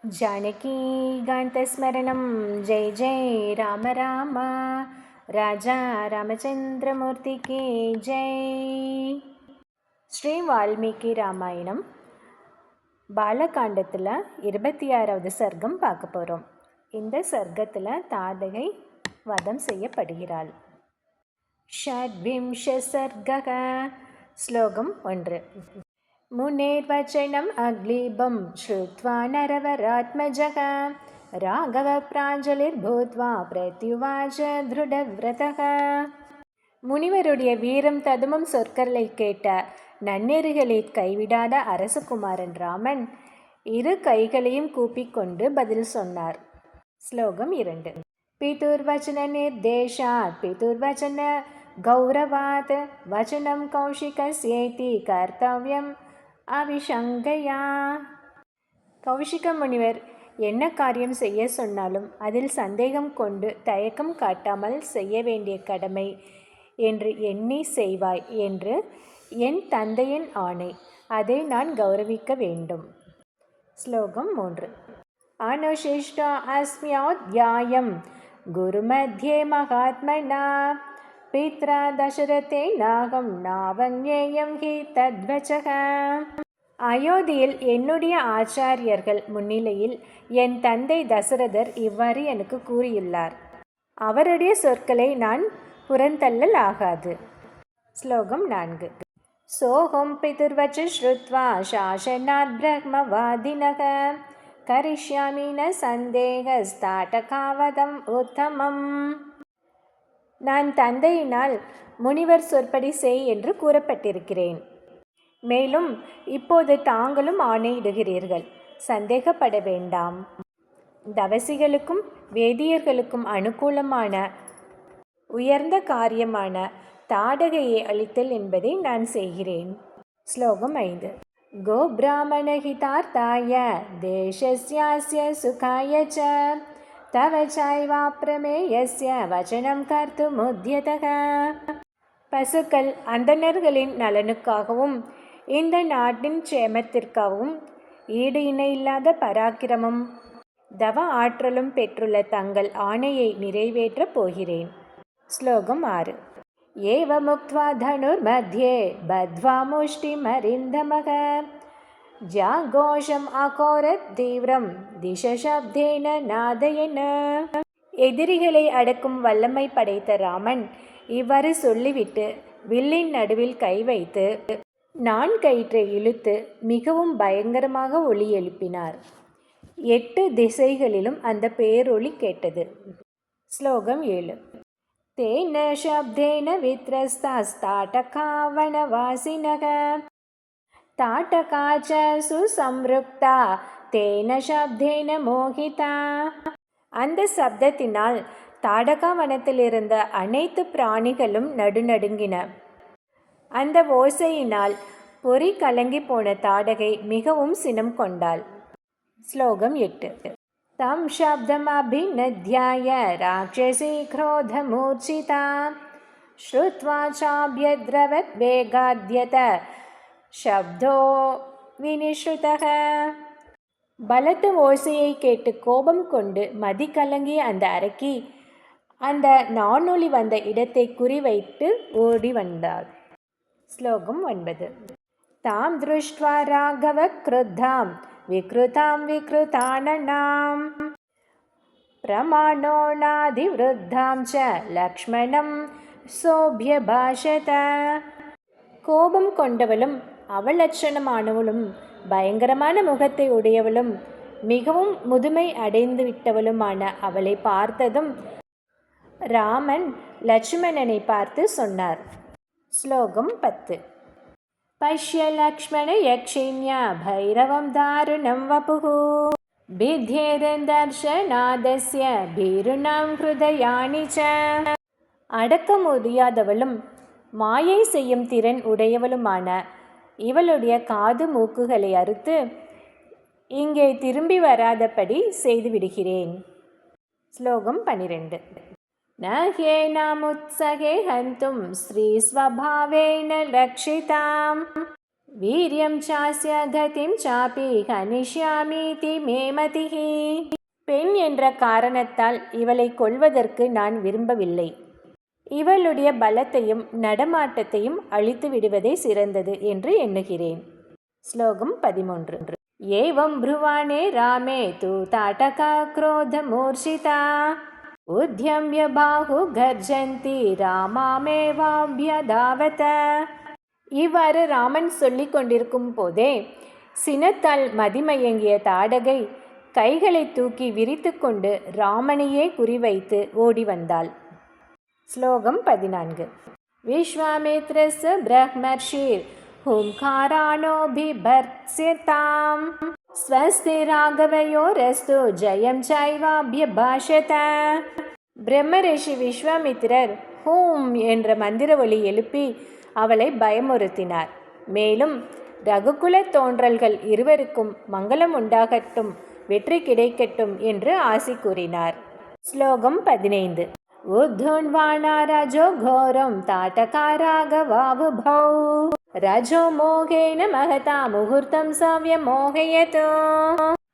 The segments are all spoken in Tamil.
जानकीकान्तस्मरणं जय जय राम राम राजा रामचंद्रमूर्ति की जय. ஸ்ரீ வால்மீகி ராமாயணம் பாலகாண்டத்தில் 26வது சர்க்கம் பார்க்க போகிறோம். இந்த சர்க்கத்தில் தாடகை வதம் செய்யப்படுகிறாள். ஷட்விம்ஷ சர்க்கக. ஸ்லோகம் 1. मुनेर्वचनम् अग्लीबं श्रुत्वा नरवरात्मजः ராகவப்ராஞ்சலிர்பூத்வா பிரத்யுவாச திருடவ்ரதः. முனிவருடைய வீரம் ததுமம் சொற்களை கேட்ட நன்னெறிகளை கைவிடாத அரசகுமாரன் ராமன் இரு கைகளையும் கூப்பிக்கொண்டு பதில் சொன்னார். ஸ்லோகம் 2. பிதுர்வச்சன நிர்தேஷாத் பிதுர்வச்சன கௌரவாத் வச்சனம் கௌஷிகஸ்யேதி கர்த்தவ்யம் அவிசங்கயா. கௌஷிக முனிவர் என்ன காரியம் செய்ய சொன்னாலும் அதில் சந்தேகம் கொண்டு தயக்கம் காட்டாமல் செய்ய வேண்டிய கடமை என்று எண்ணி செய்வாய் என்று என் தந்தையின் ஆணை, அதை நான் கௌரவிக்க வேண்டும். ஸ்லோகம் 3. அனுசிஷ்டோ அஸ்மியோத்யாயம் குருமத்யே மகாத்மனா பித்ரா தசரதே நாகம் நாவஞேயம் ஹி தத்வச்சக. அயோத்தியில் என்னுடைய ஆச்சாரியர்கள் முன்னிலையில் என் தந்தை தசரதர் இவ்வாறு எனக்கு கூறியுள்ளார். அவருடைய சொற்களை நான் புறந்தள்ளல் ஆகாது. ஸ்லோகம் 4. சோகம் பிதுர்வச்ச ஸ்ருத்வா சாசனாத் பிரம்மவாதினக கரிஷ்யாமி ந சந்தேகஸ்தாடகாவதம் உத்தமம். நான் தந்தையினால் முனிவர் சொற்படி செய் என்று கூறப்பட்டிருக்கிறேன். மேலும் இப்போது தாங்களும் ஆணையிடுகிறீர்கள். சந்தேகப்பட வேண்டாம். தவசிகளுக்கும் வேதியர்களுக்கும் அனுகூலமான உயர்ந்த காரியமான தாடகையை அளித்தல் என்பதை நான் செய்கிறேன். ஸ்லோகம் 5. கோபிராமணஹிதார்த்தாய தேசஸ்யாஸ்ய சுகாய ச தவ சாய்வாப்ரமேயஸ்ய வச்சனம் கர்த்துமுத்யதக. பசுக்கள் அந்தணர்களின் நலனுக்காகவும் இந்த நாட்டின் க்ஷேமத்திற்காகவும் ஈடு இணையில்லாத பராக்கிரமும் தவ ஆற்றலும் பெற்றுள்ள தங்கள் ஆணையை நிறைவேற்றப் போகிறேன். ஸ்லோகம் 6. ஏவ முக்த்வா தனுர் மத்யே பத்வா முஷ்டிமரிந்தமக ஜாகோஷம் அகோரத் தீவிரம் திசசப்தேன நாதயன. எதிரிகளை அடக்கும் வல்லமை படைத்த ராமன் இவ்வாறு சொல்லிவிட்டு வில்லின் நடுவில் கை வைத்து நான் கயிற்றை இழுத்து மிகவும் பயங்கரமாக ஒலி எழுப்பினார். 8 திசைகளிலும் அந்த பேரொலி கேட்டது. ஸ்லோகம் 7. தேன சப்தேன வித்ரஸ்தாஸ்தாடகா வனவாசினக தாட்டகாச்ச சுசம்ருக்தா தேன சப்தேன மோகிதா. அந்த சப்தத்தினால் தாடகா வனத்தில் இருந்த அனைத்து பிராணிகளும் நடுநடுங்கின. அந்த ஓசையினால் பொறி கலங்கி போன தாடகை மிகவும் சினம் கொண்டாள். ஸ்லோகம் 8. தம் சப்தம் அபிநத்யாய ராட்சசி க்ரோதமூர்ச்சிதா ஸ்ருத்வா சாப்யத்ரவத் வேகாத்யத சப்தோ வினிஸ்ருதக. பலத்த ஓசையை கேட்டு கோபம் கொண்டு மதி கலங்கிய அந்த அரக்கி அந்த நானொலி வந்த இடத்தை குறிவைத்து ஓடி வந்தாள். ஸ்லோகம் 9. தாம் திருஷ்ட்வா ராகவ க்ருத்தாம் விக்ருதாம் விக்ருதானனாம் பிரமாணோ நாதிவிருத்தாம் ச லக்ஷ்மணம் சோபியபாஷத. கோபம் கொண்டவளும் அவலட்சணமானவளும் பயங்கரமான முகத்தை உடையவளும் மிகவும் முதுமை அடைந்து விட்டவளுமான அவளை பார்த்ததும் ராமன் லட்சுமணனை பார்த்து சொன்னார். ஸ்லோகம் 10. பஷ்ய லக்ஷ்மண யக்ஷிண்யா பைரவம் தாருணம் வபுஹு பித்யேரந்தர்ஷநாதஸ்ய பீருணாம் ஹிருதயானி ச. அடக்க முடியாதவளும் மாயை செய்யும் திறன் உடையவளுமான இவளுடைய காது மூக்குகளை அறுத்து இங்கே திரும்பி வராதபடி செய்துவிடுகிறேன். ஸ்லோகம் 12. நஹேனாமுத்ஸகே ஹந்தும் ஸ்ரீ ஸ்வபாவேன ரக்ஷிதாம் வீரியம் சாஸ்ய கதிம் சாபி கனிஷ்யாமீதி மேமதிஹி. பெண் என்ற காரணத்தால் இவளை கொல்வதற்கு நான் விரும்பவில்லை. இவளுடைய பலத்தையும் நடமாட்டத்தையும் அழித்து விடுவதே சிறந்தது என்று எண்ணுகிறேன். ஸ்லோகம் 13. ஏவம் ப்ருவாணே ராமே து தாட்டகா க்ரோத மூர்ஷிதா உத்யம்ய பாஹு கர்ஜந்தி ராமாமேவாப்யதாவத. இவ்வாறு ராமன் சொல்லிக் கொண்டிருக்கும் போதே சினத்தால் மதிமயங்கிய தாடகை கைகளை தூக்கி விரித்து கொண்டு ராமனையே குறிவைத்து ஓடி வந்தாள். ஸ்லோகம் 14. விஸ்வாமித்ரஸ்ய பிரஹ்மர்ஷிர் ஹூங்காராணோபிபர்த்ஸ்யதாம் ஸ்வஸ்தி ராகவயோரஸ்து ஜெயம் சைவாப்யபாஷத. பிரம்மரிஷி விஸ்வாமித்திரர் ஹூம் என்ற மந்திர ஒலி எழுப்பி அவளை பயமுறுத்தினார். மேலும் ரகுகுல தோன்றல்கள் இருவருக்கும் மங்களம் உண்டாகட்டும், வெற்றி கிடைக்கட்டும் என்று ஆசி கூறினார். ஸ்லோகம் 15. உத்யுன்வானா ரஜோ கோரம் தாட்டகா ராகவாவுபௌ ரஜோ மோகேன மகதா முகூர்த்தம் சவ்ய மோகயதோ.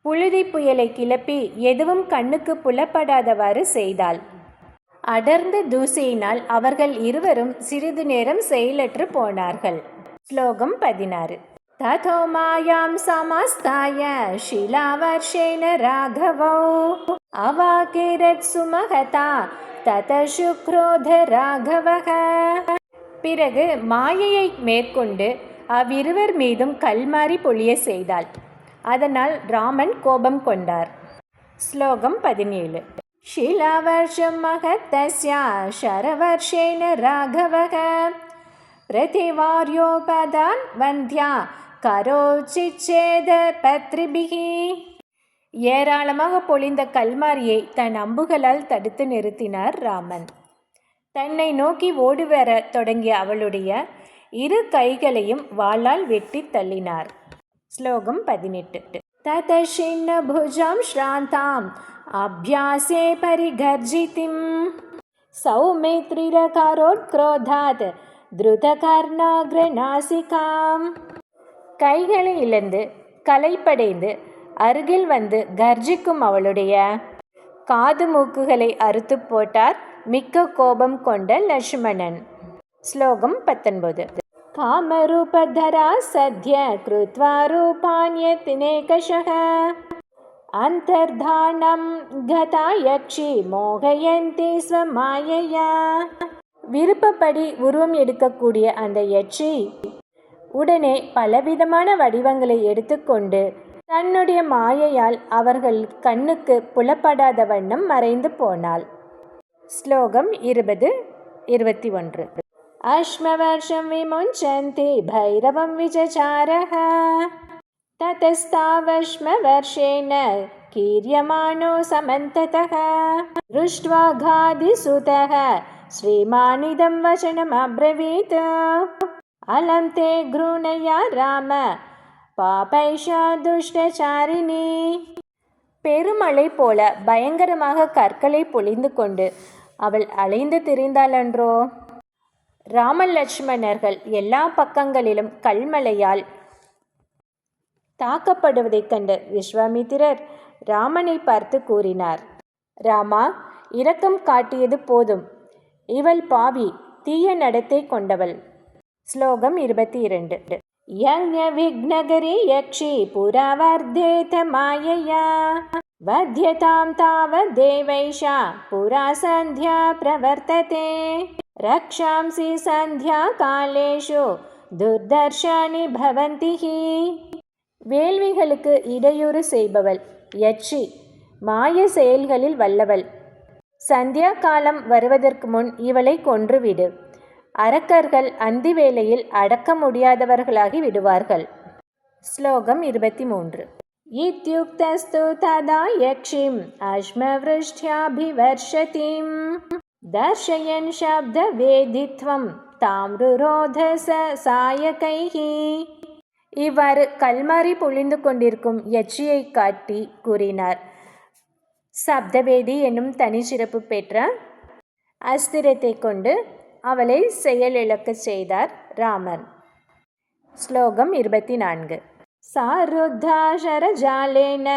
புழுதி புயலை கிளப்பி எதுவும் கண்ணுக்கு புலப்படாதவாறு செய்தாள். அடர்ந்த தூசியினால் அவர்கள் இருவரும் சிறிது நேரம் செயலற்று போனார்கள். ஸ்லோகம் 16. ததோ மாயாம் சமஸ்தாய ஷிலாவர்ஷேன ராகவௌ அவாகிரத் சுமகதா தத சுக்ரோத ராகவக. பிறகு மாயையை மேற்கொண்டு அவ்விருவர் மீதும் கல்மாரி பொழிய செய்தாள். அதனால் ராமன் கோபம் கொண்டார். ஸ்லோகம் 17. ஷிலாவர்ஷம் மகதஸ்யா ஷரவர்ஷேன ராகவக பிரதிவார்யோபதான் வந்தியா கரோச்சிச்சேத பத்ரிபிகி. ஏராளமாக பொழிந்த கல்மாரியை தன் அம்புகளால் தடுத்து நிறுத்தினார் ராமன். தன்னை நோக்கி ஓடிவர தொடங்கிய அவளுடைய இரு கைகளையும் வாளால் வெட்டி தள்ளினார். ஸ்லோகம் 18. ததஷின்ன புஜம் ஸ்ராந்தாம் அப்யாசே பரிகர்ஜிதிம் சௌமித்ரிரகாரோத்க்ரோதாத் திருதகர்ணாக்ரநாசிகாம். கைகளை இழந்து களைப்படைந்து அருகில் வந்து கர்ஜிக்கும் அவளுடைய காது மூக்குகளை அறுத்து போட்டார் மிக்க கோபம் கொண்ட லட்சுமணன். ஸ்லோகம் 19. காமரூபதரா சத்ய கிருத்வா ரூபான்யத்னேகஷஹ அந்தர்தானம் கதா யக்ஷி மோகயந்தி ஸ்வமாயையா. விருப்பப்படி உருவம் எடுக்கக்கூடிய அந்த யட்சி உடனே பலவிதமான வடிவங்களை எடுத்துக்கொண்டு தன்னுடைய மாயையால் அவர்கள் கண்ணுக்கு புலப்படாத வண்ணம் மறைந்து போனாள். ஸ்லோகம் 20, 21. அஸ்மவர்ஷம் விமுஞ்சந்தி பைரவம் விஜசாரஹ ததஸ்தாவஸ்மவர்ஷேன கீர்யமானோ சமந்ததஹ ருஷ்ட்வா காதிசுதஹ ஸ்ரீமானிதம் வசனம் அப்ரவீத் அலம் தே க்ருணயா ராம பாபைஷா துஷ்டசாரிணி. பெருமழை போல பயங்கரமாக கற்களை பொழிந்து கொண்டு அவள் அலைந்து திரிந்தாளன்றோ. ராம லட்சுமணர்கள் எல்லா பக்கங்களிலும் கல்மழையால் தாக்கப்படுவதைக் கண்ட விஸ்வாமித்திரர் ராமனை பார்த்து கூறினார், ராமா, இரக்கம் காட்டியது போதும். இவள் பாவி, தீய நடத்தை கொண்டவள். ஸ்லோகம் 22. யக்ஞ விக்னகரி யக்ஷி புராவர்தேத மாயையா வத்யதாம் தாவதேவைஷா புரா சந்தியா பிரவர்த்ததே ரக்ஷாம்சி சந்தியா காலேஷு துர்தர்ஷானி பவந்திஹி. வேள்விகளுக்கு இடையூறு செய்பவள் யட்சி, மாய செயல்களில் வல்லவள். சந்தியா காலம் வருவதற்கு முன் இவளை கொன்றுவிடு. அரக்கர்கள் அந்தி வேளையில் அடக்க முடியாதவர்களாகி விடுவார்கள். ஸ்லோகம் 23. இத்யுக்தஸ்து ததா யக்ஷிம் அஸ்மவ்ருஷ்ட்யாபிவர்ஷதிம் தர்ஷயன் சப்த வேதித்வம் தாம்ருரோத சாயகைஹி. இவ்வாறு கல்மாரி பொழிந்து கொண்டிருக்கும் யட்சியை காட்டி கூறினார். சப்தவேதி என்னும் தனிச்சிறப்பு பெற்ற அஸ்திரத்தை கொண்டு அவளை செயலிழக்க செய்தார் ராமன். ஸ்லோகம் 24. சாருத்தாஷரஜாலேன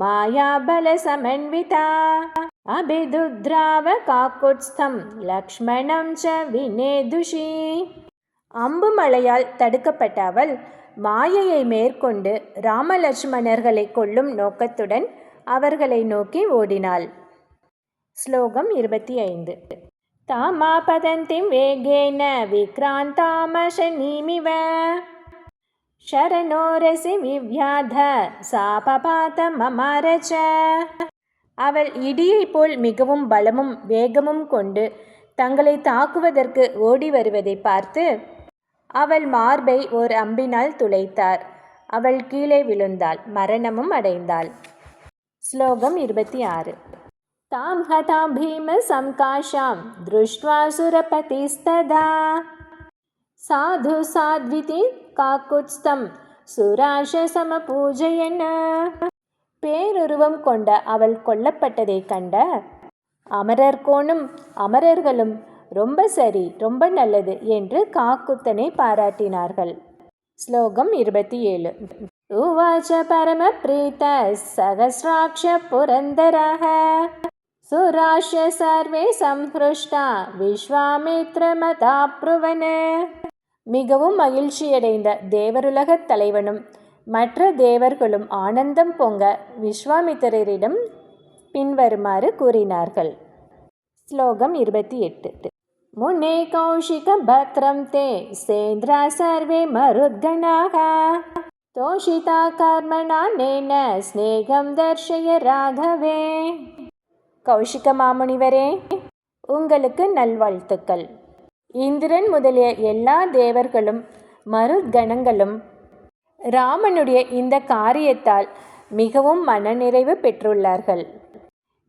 மாயாபலசமன்விதா அபிதுத்ராவ காக்குத்ஸ்தம் லக்ஷ்மணம் ச வினேதுஷி. அம்புமலையால் தடுக்கப்பட்ட அவள் மாயையை மேற்கொண்டு ராமலட்சுமணர்களை கொல்லும் நோக்கத்துடன் அவர்களை நோக்கி ஓடினாள். ஸ்லோகம் 25. தாமாபதந்திம் வேகேன விக்ராந்தாமசனீமிவ ஷரணோரசி விவ்யாத சாபபாத மமாரச்ச. அவள் இடியைப் போல் மிகவும் பலமும் வேகமும் கொண்டு தங்களை தாக்குவதற்கு ஓடி வருவதை பார்த்து அவள் மார்பை ஓர் அம்பினால் துளைத்தார். அவள் கீழே விழுந்தாள், மரணமும் அடைந்தாள். ஸ்லோகம் 26. தாம் ஹதாம் பீம சம்காஷாம் திருஷ்ட்வா சுரபதிஸ்ததா சாது சாத்விதி காக்குத்ஸ்தம் சுராஷ சமபூஜயன. பேருருவம் கொண்ட அவள் கொல்லப்பட்டதை கண்ட அமரர்கோனும் அமரர்களும் ரொம்ப சரி, ரொம்ப நல்லது என்று காக்குத்தனை பாராட்டினார்கள். ஸ்லோகம் 27. உவாச்ச பரம பிரீத சகஸ்ராட்ச புரந்தரஹ சுராஷ்ய சர்வே சம்ஹ்ருஷ்டா விஸ்வாமித்ரமதாப்ருவன. மிகவும் மகிழ்ச்சியடைந்த தேவருலகத் தலைவனும் மற்ற தேவர்களும் ஆனந்தம் பொங்க விஸ்வாமித்திரரிடம் பின்வருமாறு கூறினார்கள். ஸ்லோகம் 28. முனே கௌஷிக பத்ரம் தே சேந்திரா சர்வே மருத்கணாக தோஷிதா கர்மணா நேன ஸ்நேகம் தர்ஷய ராகவே. கௌஷிக மாமுனிவரே, உங்களுக்கு நல்வாழ்த்துக்கள். இந்திரன் முதலிய எல்லா தேவர்களும் மருத்கணங்களும் ராமனுடைய இந்த காரியத்தால் மிகவும் மனநிறைவு பெற்றுள்ளார்கள்.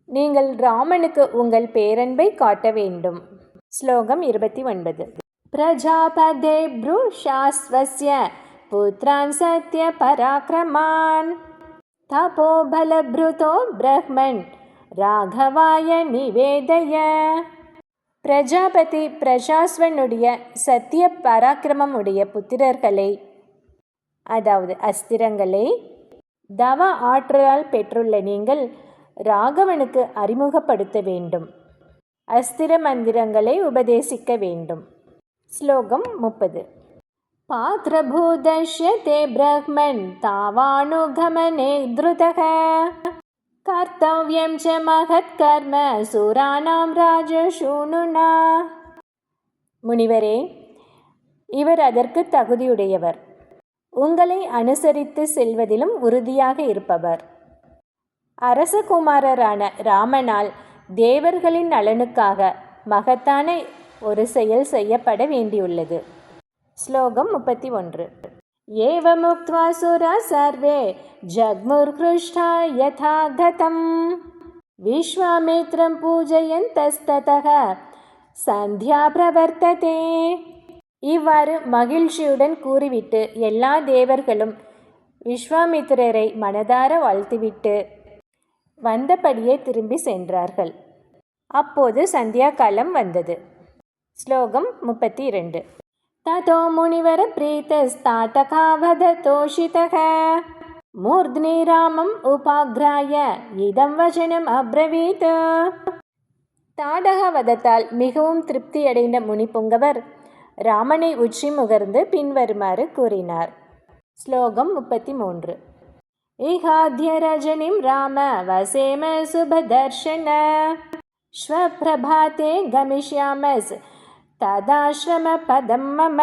நீங்கள் ராமனுக்கு உங்கள் பேரன்பை காட்ட வேண்டும். ஸ்லோகம் 29. பிரஜாபதே ப்ரூஷாஸ்வஸ்ய புத்ரான் சத்ய பராக்கிரமான் தபோபலப்ருதோ பிரஹ்மன் ராகவாய நிவேதய. பிரஜாபதி பிரஜாஸ்வனுடைய சத்திய பராக்கிரமமுடைய புத்திரர்களை, அதாவது அஸ்திரங்களை தவ ஆற்றலால் பெற்றுள்ள நீங்கள் ராகவனுக்கு அறிமுகப்படுத்த வேண்டும். அஸ்திர மந்திரங்களை உபதேசிக்க வேண்டும். ஸ்லோகம் 30. பாத்ரபூதஸ்ய தே பிரஹ்மன் தாவானுகமனே த்ருதக கர்த்தவ்யம் ச மகத் கர்ம சூராணாம் ராஜசூனுனா. முனிவரே, இவர் அதற்கு தகுதியுடையவர். உங்களை அனுசரித்து செல்வதிலும் உறுதியாக இருப்பவர். அரசகுமாரரான ராமனால் தேவர்களின் நலனுக்காக மகத்தான ஒரு செயல் செய்யப்பட வேண்டியுள்ளது. ஸ்லோகம் 31. ஏவமுக்த்வா சுரா சர்வே ஜக்முர்ஹ்ருஷ்டா யதா கதம் விஸ்வாமித்ரம் பூஜயந்தஸ்ததஹ சந்தியா பிரவர்த்ததே. இவ்வாறு மகிழ்ச்சியுடன் கூறிவிட்டு எல்லா தேவர்களும் விஸ்வாமித்திரரை மனதார வாழ்த்திவிட்டு வந்தபடியே திரும்பி சென்றார்கள். அப்போது சந்தியா காலம் வந்தது. ஸ்லோகம் 32. ததோ முனிவர பிரீதஸ்தாடகாவத தோஷிதக மூர்த்னி ராமம் உபாக்ராய இதம் வசனம் அப்ரவீத். தாடகவதத்தால் மிகவும் திருப்தியடைந்த முனிபுங்கவர் ராமனை உச்சி முகர்ந்து பின்வருமாறு கூறினார். ஸ்லோகம் 33. இஹாத்ய ரஜனிம் ராம வசேம சுபதர்ஷன ஸ்வப்ரபாதே கமிஷ்யாமஸ் ததாஸ்ரம பதம் மம.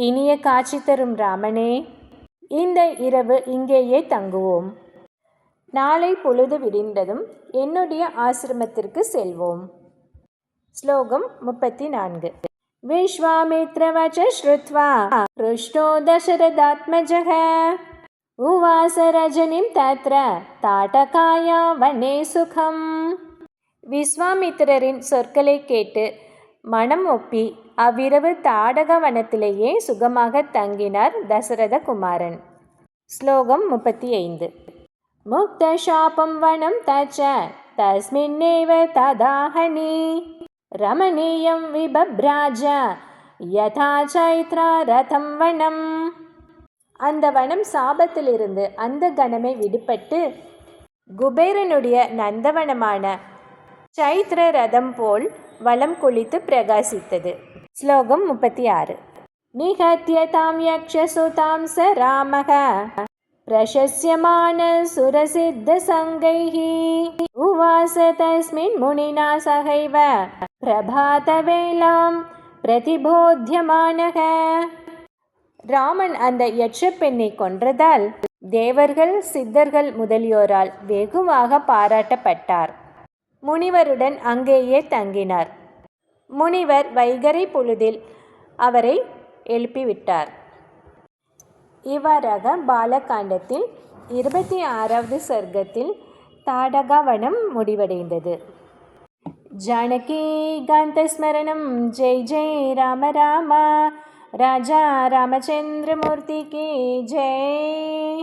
இனிய காட்சி தரும் ராமனே, இந்த இரவு இங்கேயே தங்குவோம். நாளை பொழுது விடிந்ததும் என்னுடைய ஆசிரமத்திற்கு செல்வோம். ஸ்லோகம் 34. விஸ்வாமித்ரவச்ச ஸ்ருத்வா ருஷ்டோ தசரதாத்மஜः உவாச ரஜனிம் தத்ர தாடகாயா வனே சுகம். விஸ்வாமித்திரரின் சொற்களை கேட்டு மனம் ஒப்பி அவ்விரவு தாடக வனத்திலேயே சுகமாக தங்கினார் தசரத குமாரன். ஸ்லோகம் 35. முக்த சாபம் வனம் தச்ச தஸ்மின்னேவ ததாஹனி ரமணீயம் விபப்ராஜ யதா சைத்ரா ரதம் வனம். அந்த வனம் சாபத்திலிருந்து அந்த கணமே விடுபட்டு குபேரனுடைய நந்தவனமான சைத்ர ரதம் போல் வலம் கொளித்து பிரகாசித்தது. ஸ்லோகம் 36. நிகத்ய தாம் யக்ஷசுதாம் ச ராமக பிரசஸ்யமான சுரசித்த சங்கைஹி உவாச தஸ்மின் முனினா சகைவ பிரபாத வேலாம் பிரதிபோத்யமானக. ராமன் அந்த யட்ச பெண்ணை கொன்றதால் தேவர்கள் சித்தர்கள் முதலியோரால் வெகுவாக பாராட்டப்பட்டார். முனிவருடன் அங்கேயே தங்கினார். முனிவர் வைகறை பொழுதில் அவரை எழுப்பிவிட்டார். இவ்வாறாக பாலகாண்டத்தில் 26வது சர்க்கத்தில் தாடகாவனம் முடிவடைந்தது. ஜானகி காந்த ஸ்மரணம். ஜெய் ஜெய் ராம ராமா. ராஜா ராமச்சந்திரமூர்த்தி கி ஜெய்.